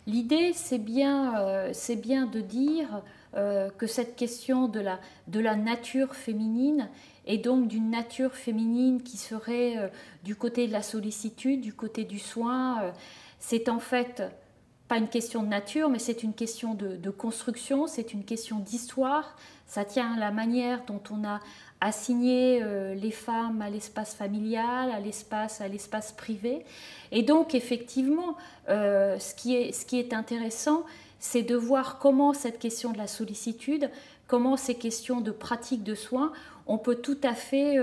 L'idée, c'est bien de dire que cette question de la nature féminine et donc d'une nature féminine qui serait du côté de la sollicitude, du côté du soin, c'est en fait pas une question de nature, mais c'est une question de construction, c'est une question d'histoire. Ça tient à la manière dont on a assigné les femmes à l'espace familial, à l'espace privé. Et donc, effectivement, ce qui est intéressant, c'est de voir comment cette question de la sollicitude, comment ces questions de pratique de soins, on peut tout à fait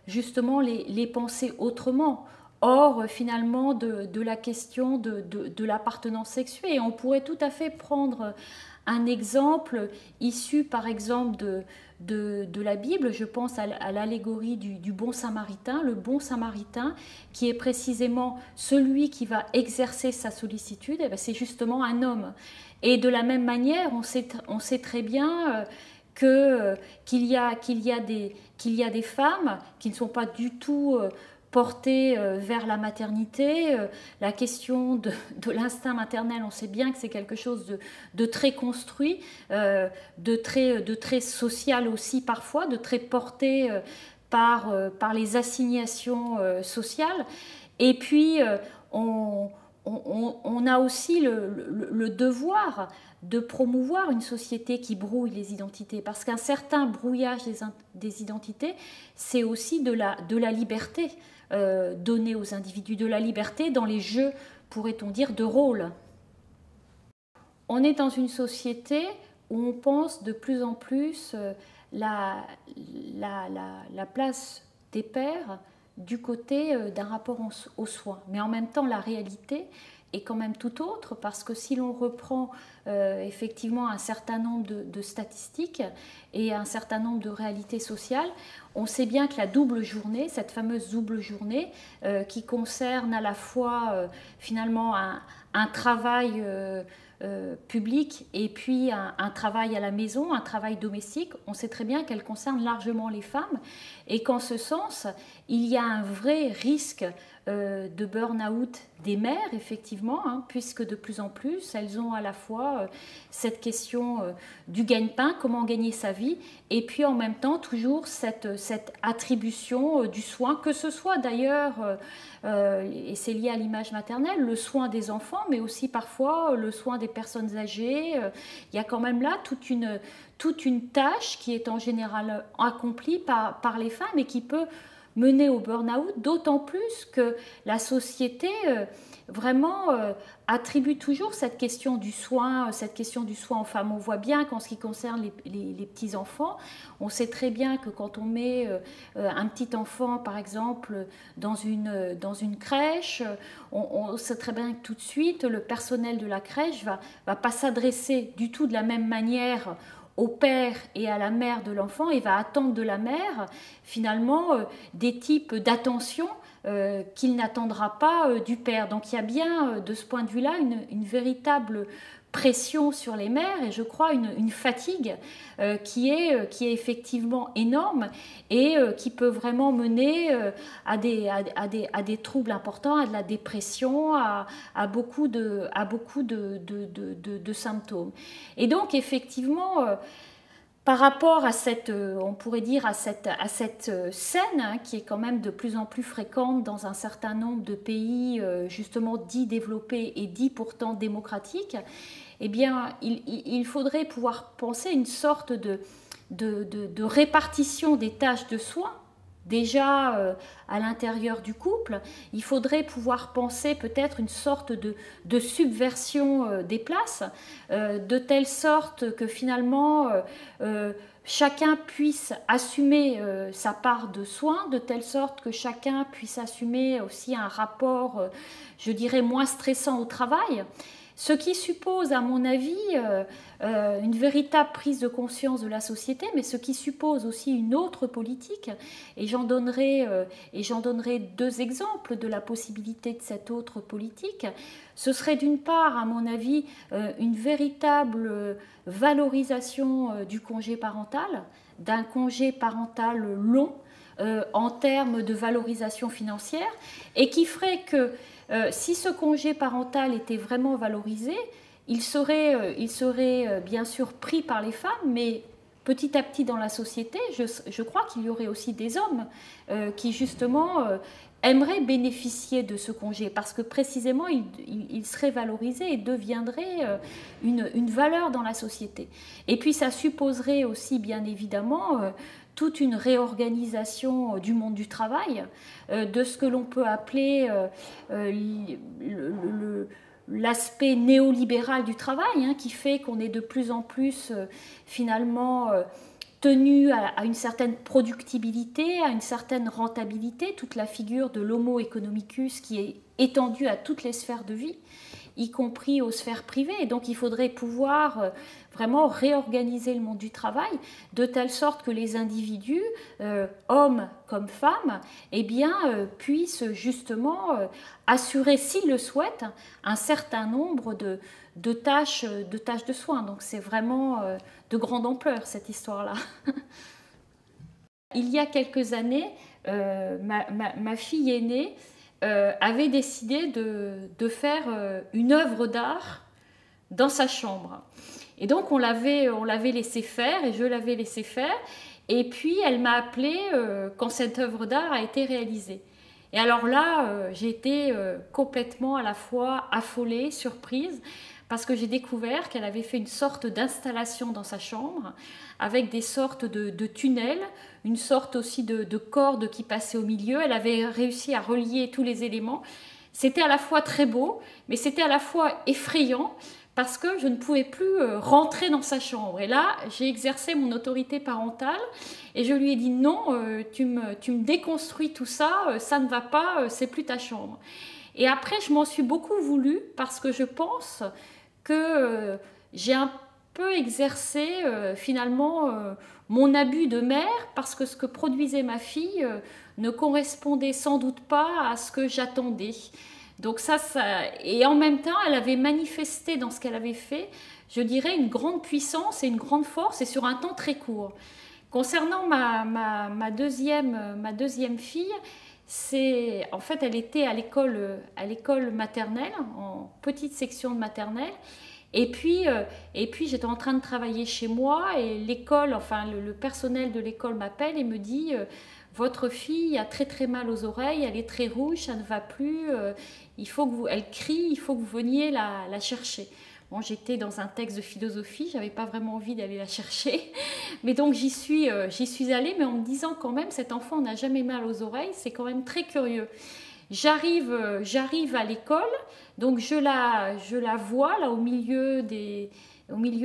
justement les penser autrement. Hors finalement de la question de l'appartenance sexuée. Et on pourrait tout à fait prendre un exemple issu par exemple de la Bible, je pense à l'allégorie du bon samaritain, le bon samaritain qui est précisément celui qui va exercer sa sollicitude, c'est justement un homme. Et de la même manière, on sait très bien qu'il y a des femmes qui ne sont pas du tout portée vers la maternité. La question de l'instinct maternel, on sait bien que c'est quelque chose de très construit, de très social aussi parfois, de très porté par les assignations sociales. Et puis, on a aussi le devoir de promouvoir une société qui brouille les identités, parce qu'un certain brouillage des identités, c'est aussi de la liberté donnée aux individus, de la liberté dans les jeux, pourrait-on dire, de rôle. On est dans une société où on pense de plus en plus la place des pères du côté d'un rapport aux soins. Mais en même temps, la réalité est quand même tout autre, parce que si l'on reprend effectivement un certain nombre de statistiques et un certain nombre de réalités sociales, on sait bien que la double journée, cette fameuse double journée qui concerne à la fois finalement un travail public et puis un travail à la maison, un travail domestique, on sait très bien qu'elle concerne largement les femmes et qu'en ce sens, il y a un vrai risque de burn-out des mères, effectivement, hein, puisque de plus en plus, elles ont à la fois cette question du gagne-pain, comment gagner sa vie, et puis en même temps, toujours cette attribution du soin, que ce soit d'ailleurs, et c'est lié à l'image maternelle, le soin des enfants, mais aussi parfois le soin des personnes âgées. Il y a quand même là toute une tâche qui est en général accomplie par les femmes et qui peut mener au burn-out, d'autant plus que la société vraiment attribue toujours cette question du soin aux femmes. On voit bien qu'en ce qui concerne les petits-enfants, on sait très bien que quand on met un petit enfant, par exemple, dans une crèche, on sait très bien que tout de suite, le personnel de la crèche va pas s'adresser du tout de la même manière au père et à la mère de l'enfant et va attendre de la mère finalement des types d'attention qu'il n'attendra pas du père. Donc il y a bien de ce point de vue-là une véritable pression sur les mères et je crois une fatigue qui est effectivement énorme et qui peut vraiment mener à des troubles importants, à de la dépression, à beaucoup de symptômes. Et donc effectivement, par rapport à cette, on pourrait dire à cette scène hein, qui est quand même de plus en plus fréquente dans un certain nombre de pays justement dits développés et dits pourtant démocratiques, eh bien il faudrait pouvoir penser une sorte de répartition des tâches de soins. Déjà à l'intérieur du couple, il faudrait pouvoir penser peut-être une sorte de subversion des places, de telle sorte que finalement chacun puisse assumer sa part de soins, de telle sorte que chacun puisse assumer aussi un rapport, je dirais, moins stressant au travail. Ce qui suppose, à mon avis, une véritable prise de conscience de la société, mais ce qui suppose aussi une autre politique. Et j'en donnerai deux exemples de la possibilité de cette autre politique. Ce serait d'une part, à mon avis, une véritable valorisation du congé parental, d'un congé parental long, en termes de valorisation financière, et qui ferait que si ce congé parental était vraiment valorisé, il serait bien sûr pris par les femmes, mais petit à petit dans la société, je crois qu'il y aurait aussi des hommes qui justement aimeraient bénéficier de ce congé parce que précisément il serait valorisé et deviendrait une valeur dans la société. Et puis ça supposerait aussi bien évidemment toute une réorganisation du monde du travail, de ce que l'on peut appeler l'aspect néolibéral du travail, hein, qui fait qu'on est de plus en plus finalement tenu à une certaine productibilité, à une certaine rentabilité, toute la figure de l'homo economicus qui est étendue à toutes les sphères de vie, y compris aux sphères privées. Et donc il faudrait pouvoir vraiment réorganiser le monde du travail de telle sorte que les individus, hommes comme femmes, eh bien, puissent justement assurer, s'ils le souhaitent, un certain nombre de tâches de soins. Donc c'est vraiment de grande ampleur cette histoire-là. Il y a quelques années, ma fille aînée avait décidé de faire une œuvre d'art dans sa chambre. Et donc on l'avait laissé faire et je l'avais laissé faire. Et puis elle m'a appelée quand cette œuvre d'art a été réalisée. Et alors là, j'ai été complètement à la fois affolée, surprise, parce que j'ai découvert qu'elle avait fait une sorte d'installation dans sa chambre avec des sortes de tunnels, une sorte aussi de cordes qui passaient au milieu. Elle avait réussi à relier tous les éléments. C'était à la fois très beau, mais c'était à la fois effrayant parce que je ne pouvais plus rentrer dans sa chambre. Et là, j'ai exercé mon autorité parentale et je lui ai dit non, tu me déconstruis tout ça, ça ne va pas, c'est plus ta chambre. Et après, je m'en suis beaucoup voulu parce que je pense que j'ai un peu exercé finalement mon abus de mère parce que ce que produisait ma fille ne correspondait sans doute pas à ce que j'attendais. Donc ça, et en même temps, elle avait manifesté dans ce qu'elle avait fait, je dirais, une grande puissance et une grande force et sur un temps très court. Concernant ma deuxième fille, en fait, elle était à l'école maternelle, en petite section de maternelle. Et puis j'étais en train de travailler chez moi et l'école, enfin le personnel de l'école m'appelle et me dit votre fille a très très mal aux oreilles, elle est très rouge, ça ne va plus, elle crie, il faut que vous veniez la chercher. Bon, j'étais dans un texte de philosophie, j'avais pas vraiment envie d'aller la chercher, mais donc j'y suis allée, mais en me disant quand même cet enfant n'a jamais mal aux oreilles, c'est quand même très curieux. J'arrive à l'école, donc je la vois là au milieu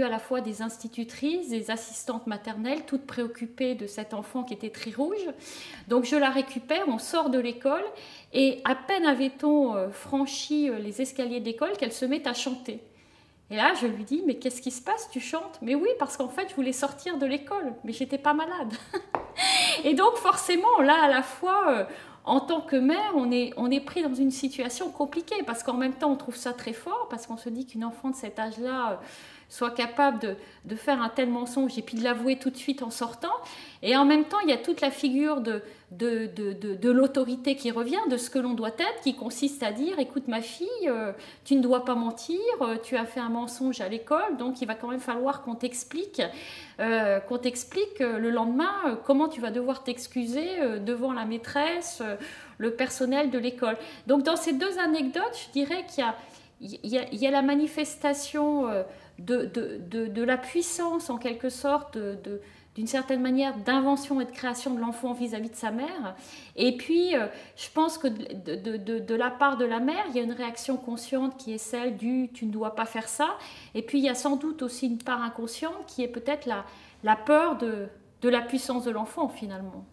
à la fois des institutrices, des assistantes maternelles, toutes préoccupées de cet enfant qui était très rouge. Donc je la récupère, on sort de l'école et à peine avait-on franchi les escaliers de l'école qu'elle se met à chanter. Et là, je lui dis, mais qu'est-ce qui se passe, tu chantes? Mais oui, parce qu'en fait, je voulais sortir de l'école, mais j'étais pas malade. Et donc, forcément, là, à la fois, en tant que mère, on est pris dans une situation compliquée, parce qu'en même temps, on trouve ça très fort, parce qu'on se dit qu'une enfant de cet âge-là soit capable de faire un tel mensonge et puis de l'avouer tout de suite en sortant. Et en même temps, il y a toute la figure de l'autorité qui revient, de ce que l'on doit être, qui consiste à dire, écoute ma fille, tu ne dois pas mentir, tu as fait un mensonge à l'école, donc il va quand même falloir qu'on t'explique le lendemain comment tu vas devoir t'excuser devant la maîtresse, le personnel de l'école. Donc dans ces deux anecdotes, je dirais qu'il y a la manifestation de la puissance en quelque sorte d'une certaine manière d'invention et de création de l'enfant vis-à-vis de sa mère. Et puis, je pense que de la part de la mère, il y a une réaction consciente qui est celle du « tu ne dois pas faire ça ». Et puis, il y a sans doute aussi une part inconsciente qui est peut-être la peur de la puissance de l'enfant finalement.